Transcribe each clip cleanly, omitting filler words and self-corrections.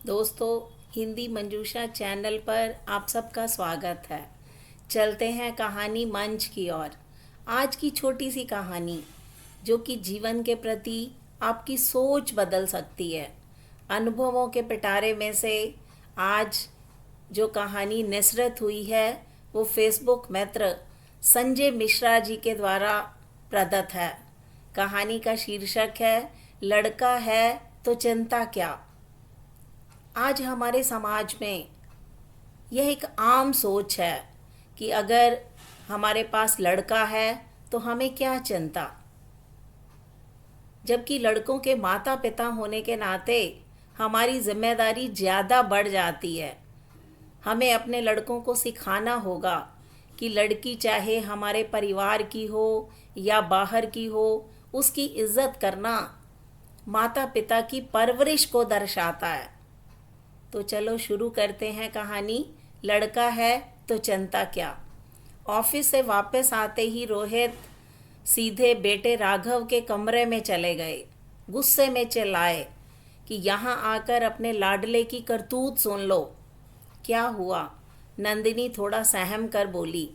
दोस्तों, हिंदी मंजूषा चैनल पर आप सबका स्वागत है। चलते हैं कहानी मंच की ओर। आज की छोटी सी कहानी जो कि जीवन के प्रति आपकी सोच बदल सकती है। अनुभवों के पिटारे में से आज जो कहानी निसरत हुई है वो फेसबुक मित्र संजय मिश्रा जी के द्वारा प्रदत्त है। कहानी का शीर्षक है लड़का है तो चिंता क्या। आज हमारे समाज में यह एक आम सोच है कि अगर हमारे पास लड़का है तो हमें क्या चिंता, जबकि लड़कों के माता पिता होने के नाते हमारी जिम्मेदारी ज़्यादा बढ़ जाती है। हमें अपने लड़कों को सिखाना होगा कि लड़की चाहे हमारे परिवार की हो या बाहर की हो, उसकी इज्जत करना माता पिता की परवरिश को दर्शाता है। तो चलो शुरू करते हैं कहानी लड़का है तो चिंता क्या। ऑफिस से वापस आते ही रोहित सीधे बेटे राघव के कमरे में चले गए। गुस्से में चिल्लाए कि यहाँ आकर अपने लाडले की करतूत सुन लो। क्या हुआ? नंदिनी थोड़ा सहम कर बोली।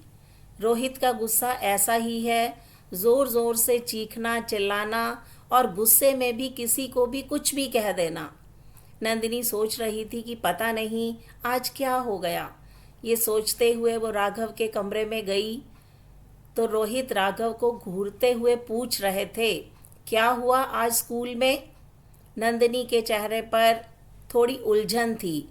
रोहित का गुस्सा ऐसा ही है, ज़ोर ज़ोर से चीखना, चिल्लाना और गुस्से में भी किसी को भी कुछ भी कह देना। नंदिनी सोच रही थी कि पता नहीं आज क्या हो गया। ये सोचते हुए वो राघव के कमरे में गई तो रोहित राघव को घूरते हुए पूछ रहे थे, क्या हुआ आज स्कूल में? नंदिनी के चेहरे पर थोड़ी उलझन थी।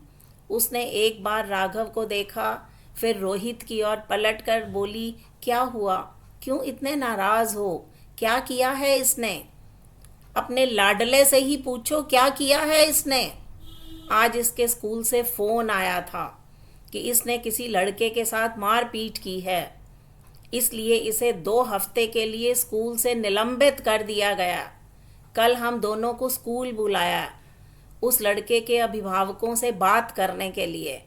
उसने एक बार राघव को देखा, फिर रोहित की ओर पलट कर बोली, क्या हुआ? क्यों इतने नाराज़ हो? क्या किया है इसने? अपने लाडले से ही पूछो क्या किया है इसने। आज इसके स्कूल से फ़ोन आया था कि इसने किसी लड़के के साथ मारपीट की है, इसलिए इसे 2 हफ्ते के लिए स्कूल से निलंबित कर दिया गया। कल हम दोनों को स्कूल बुलाया उस लड़के के अभिभावकों से बात करने के लिए।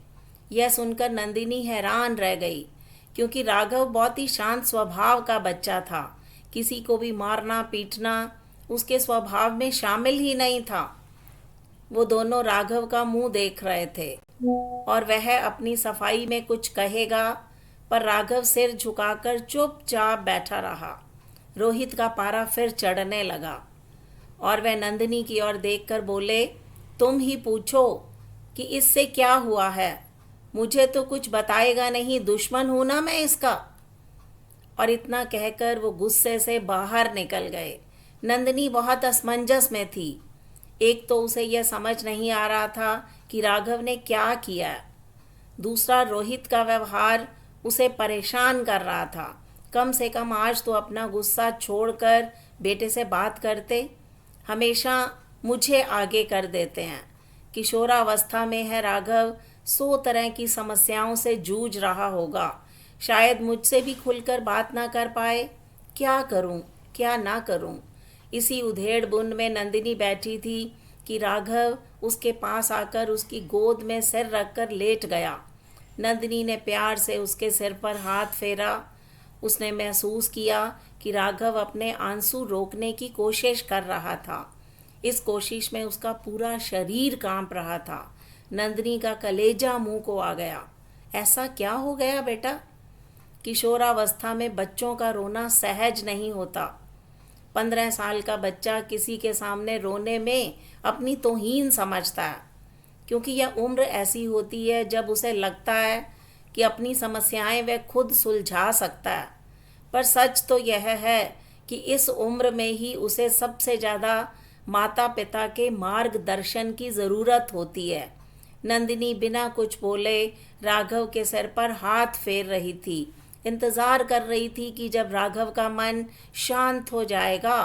यह सुनकर नंदिनी हैरान रह गई, क्योंकि राघव बहुत ही शांत स्वभाव का बच्चा था। किसी को भी मारना पीटना उसके स्वभाव में शामिल ही नहीं था। वो दोनों राघव का मुंह देख रहे थे और वह अपनी सफाई में कुछ कहेगा, पर राघव सिर झुकाकर चुपचाप बैठा रहा। रोहित का पारा फिर चढ़ने लगा और वह नंदिनी की ओर देखकर बोले, तुम ही पूछो कि इससे क्या हुआ है। मुझे तो कुछ बताएगा नहीं, दुश्मन हूं ना मैं इसका। और इतना कहकर वो गुस्से से बाहर निकल गए। नंदिनी बहुत असमंजस में थी। एक तो उसे यह समझ नहीं आ रहा था कि राघव ने क्या किया, दूसरा रोहित का व्यवहार उसे परेशान कर रहा था। कम से कम आज तो अपना गुस्सा छोड़कर बेटे से बात करते। हमेशा मुझे आगे कर देते हैं। किशोरावस्था में है राघव, 100 तरह की समस्याओं से जूझ रहा होगा। शायद मुझसे भी खुलकर बात ना कर पाए। क्या करूं, क्या ना करूं। इसी उधेड़ बुन में नंदिनी बैठी थी कि राघव उसके पास आकर उसकी गोद में सिर रखकर लेट गया। नंदिनी ने प्यार से उसके सिर पर हाथ फेरा। उसने महसूस किया कि राघव अपने आंसू रोकने की कोशिश कर रहा था। इस कोशिश में उसका पूरा शरीर कांप रहा था। नंदिनी का कलेजा मुंह को आ गया। ऐसा क्या हो गया बेटा? किशोरावस्था में बच्चों का रोना सहज नहीं होता। 15 साल का बच्चा किसी के सामने रोने में अपनी तौहीन समझता है, क्योंकि यह उम्र ऐसी होती है जब उसे लगता है कि अपनी समस्याएं वह खुद सुलझा सकता है। पर सच तो यह है कि इस उम्र में ही उसे सबसे ज़्यादा माता पिता के मार्गदर्शन की ज़रूरत होती है। नंदिनी बिना कुछ बोले राघव के सिर पर हाथ फेर रही थी। इंतज़ार कर रही थी कि जब राघव का मन शांत हो जाएगा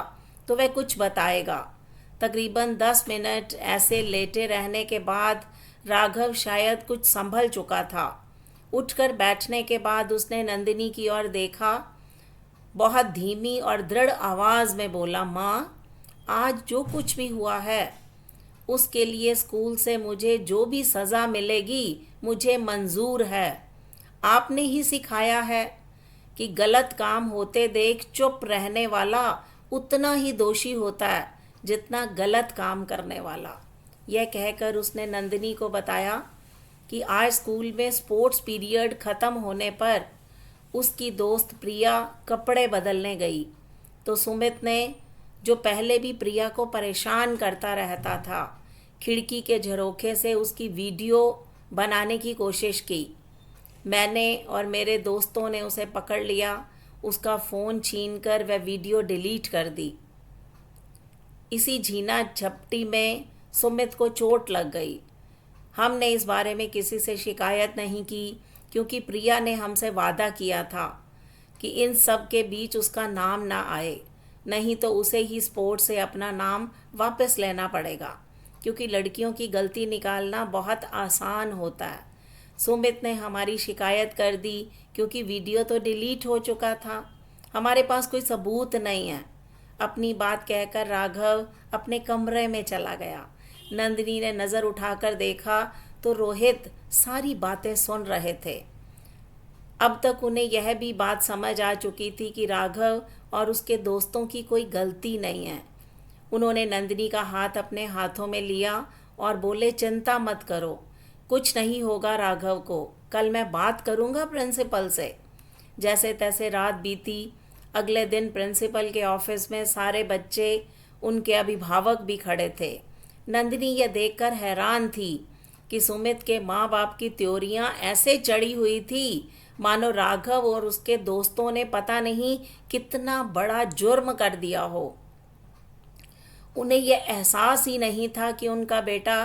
तो वह कुछ बताएगा। तकरीबन 10 मिनट ऐसे लेटे रहने के बाद राघव शायद कुछ संभल चुका था। उठकर बैठने के बाद उसने नंदिनी की ओर देखा। बहुत धीमी और दृढ़ आवाज़ में बोला, माँ, आज जो कुछ भी हुआ है उसके लिए स्कूल से मुझे जो भी सज़ा मिलेगी मुझे मंजूर है। आपने ही सिखाया है कि गलत काम होते देख चुप रहने वाला उतना ही दोषी होता है जितना गलत काम करने वाला। यह कहकर उसने नंदिनी को बताया कि आज स्कूल में स्पोर्ट्स पीरियड ख़त्म होने पर उसकी दोस्त प्रिया कपड़े बदलने गई तो सुमित ने, जो पहले भी प्रिया को परेशान करता रहता था, खिड़की के झरोखे से उसकी वीडियो बनाने की कोशिश की। मैंने और मेरे दोस्तों ने उसे पकड़ लिया, उसका फ़ोन छीनकर वह वीडियो डिलीट कर दी। इसी झीना झपटी में सुमित को चोट लग गई। हमने इस बारे में किसी से शिकायत नहीं की क्योंकि प्रिया ने हमसे वादा किया था कि इन सब के बीच उसका नाम ना आए, नहीं तो उसे ही स्पोर्ट्स से अपना नाम वापस लेना पड़ेगा, क्योंकि लड़कियों की गलती निकालना बहुत आसान होता है। सुमित ने हमारी शिकायत कर दी क्योंकि वीडियो तो डिलीट हो चुका था, हमारे पास कोई सबूत नहीं है। अपनी बात कहकर राघव अपने कमरे में चला गया। नंदिनी ने नज़र उठाकर देखा तो रोहित सारी बातें सुन रहे थे। अब तक उन्हें यह भी बात समझ आ चुकी थी कि राघव और उसके दोस्तों की कोई गलती नहीं है। उन्होंने नंदिनी का हाथ अपने हाथों में लिया और बोले, चिंता मत करो, कुछ नहीं होगा राघव को, कल मैं बात करूँगा प्रिंसिपल से। जैसे तैसे रात बीती। अगले दिन प्रिंसिपल के ऑफिस में सारे बच्चे, उनके अभिभावक भी खड़े थे। नंदिनी यह देखकर हैरान थी कि सुमित के माँ बाप की त्योरियाँ ऐसे चढ़ी हुई थी मानो राघव और उसके दोस्तों ने पता नहीं कितना बड़ा जुर्म कर दिया हो। उन्हें यह एहसास ही नहीं था कि उनका बेटा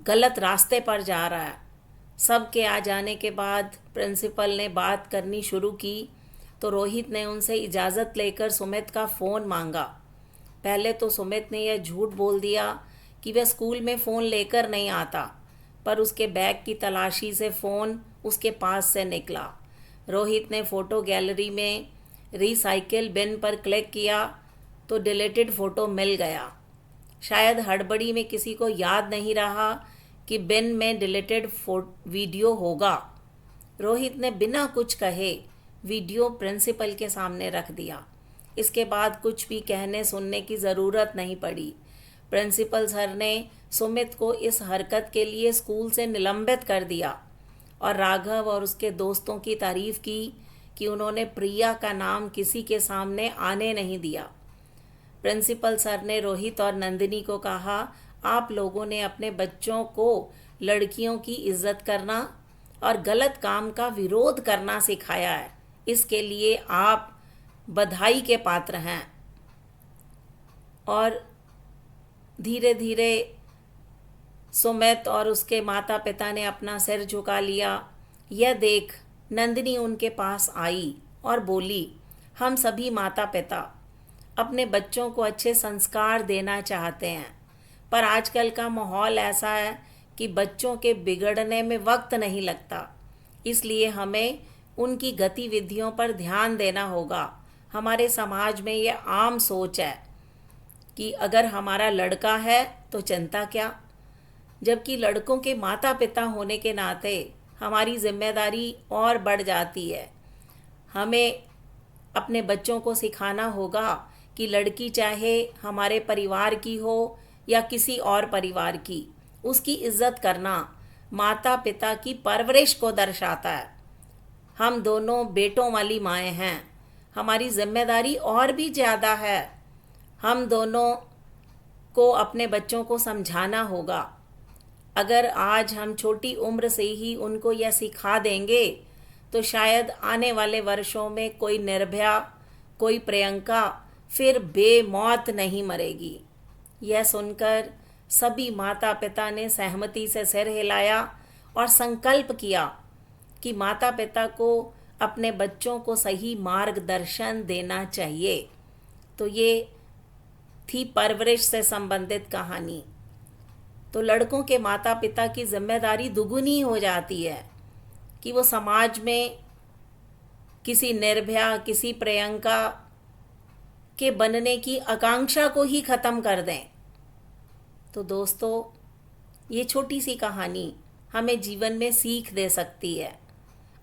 गलत रास्ते पर जा रहा है। सबके आ जाने के बाद प्रिंसिपल ने बात करनी शुरू की तो रोहित ने उनसे इजाज़त लेकर सुमित का फ़ोन मांगा। पहले तो सुमित ने यह झूठ बोल दिया कि वह स्कूल में फ़ोन लेकर नहीं आता, पर उसके बैग की तलाशी से फ़ोन उसके पास से निकला। रोहित ने फ़ोटो गैलरी में रिसाइकिल बिन पर क्लिक किया तो डिलीटेड फ़ोटो मिल गया। शायद हड़बड़ी में किसी को याद नहीं रहा कि बिन में डिलीटेड वीडियो होगा। रोहित ने बिना कुछ कहे वीडियो प्रिंसिपल के सामने रख दिया। इसके बाद कुछ भी कहने सुनने की ज़रूरत नहीं पड़ी। प्रिंसिपल सर ने सुमित को इस हरकत के लिए स्कूल से निलंबित कर दिया और राघव और उसके दोस्तों की तारीफ़ की कि उन्होंने प्रिया का नाम किसी के सामने आने नहीं दिया। प्रिंसिपल सर ने रोहित और नंदिनी को कहा, आप लोगों ने अपने बच्चों को लड़कियों की इज्जत करना और गलत काम का विरोध करना सिखाया है, इसके लिए आप बधाई के पात्र हैं। और धीरे धीरे सुमित और उसके माता पिता ने अपना सिर झुका लिया। यह देख नंदिनी उनके पास आई और बोली, हम सभी माता पिता अपने बच्चों को अच्छे संस्कार देना चाहते हैं, पर आजकल का माहौल ऐसा है कि बच्चों के बिगड़ने में वक्त नहीं लगता, इसलिए हमें उनकी गतिविधियों पर ध्यान देना होगा। हमारे समाज में ये आम सोच है कि अगर हमारा लड़का है तो चिंता क्या, जबकि लड़कों के माता पिता होने के नाते हमारी जिम्मेदारी और बढ़ जाती है। हमें अपने बच्चों को सिखाना होगा कि लड़की चाहे हमारे परिवार की हो या किसी और परिवार की, उसकी इज्जत करना माता पिता की परवरिश को दर्शाता है। हम दोनों बेटों वाली माएँ हैं, हमारी जिम्मेदारी और भी ज़्यादा है। हम दोनों को अपने बच्चों को समझाना होगा। अगर आज हम छोटी उम्र से ही उनको यह सिखा देंगे तो शायद आने वाले वर्षों में कोई निर्भया, कोई प्रियंका फिर बेमौत नहीं मरेगी। यह सुनकर सभी माता पिता ने सहमति से सिर हिलाया और संकल्प किया कि माता पिता को अपने बच्चों को सही मार्गदर्शन देना चाहिए। तो ये थी परवरिश से संबंधित कहानी। तो लड़कों के माता पिता की जिम्मेदारी दुगुनी हो जाती है कि वो समाज में किसी निर्भया, किसी प्रियंका के बनने की आकांक्षा को ही ख़त्म कर दें। तो दोस्तों, ये छोटी सी कहानी हमें जीवन में सीख दे सकती है।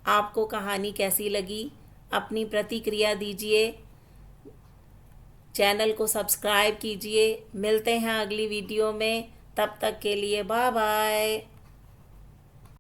आपको कहानी कैसी लगी, अपनी प्रतिक्रिया दीजिए, चैनल को सब्सक्राइब कीजिए। मिलते हैं अगली वीडियो में। तब तक के लिए बाय बाय।